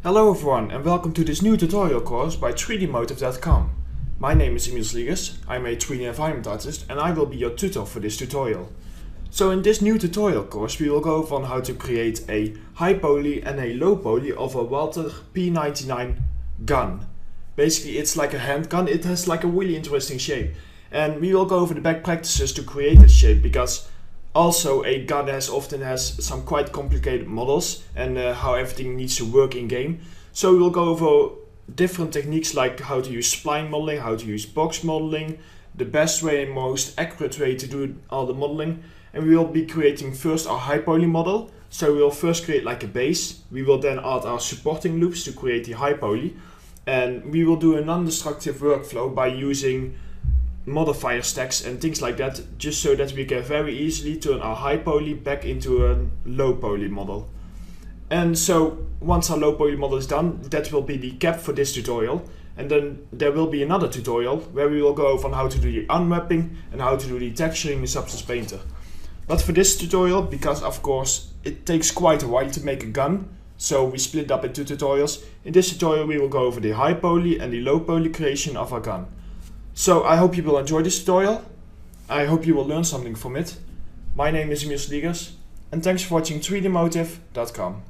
Hello everyone and welcome to this new tutorial course by 3Dmotive.com. My name is Emil Sliegers, I'm a 3D environment artist and I will be your tutor for this tutorial. So in this new tutorial course we will go over on how to create a high poly and a low poly of a Walther P99 gun. Basically it's like a handgun, it has like a really interesting shape. And we will go over the best practices to create this shape, because also a gun often has some quite complicated models and how everything needs to work in game. So we will go over different techniques like how to use spline modeling, how to use box modeling, the best way and most accurate way to do all the modeling. And we will be creating first our high poly model. So we will first create like a base. We will then add our supporting loops to create the high poly. And we will do a non-destructive workflow by using modifier stacks and things like that, just so that we can very easily turn our high poly back into a low poly model. And so once our low poly model is done, that will be the cap for this tutorial. And then there will be another tutorial where we will go over on how to do the unwrapping and how to do the texturing in Substance Painter. But for this tutorial, because of course it takes quite a while to make a gun, so we split up into tutorials. In this tutorial we will go over the high poly and the low poly creation of our gun. So I hope you will enjoy this tutorial. I hope you will learn something from it. My name is Emil Sliegers and thanks for watching 3Dmotive.com.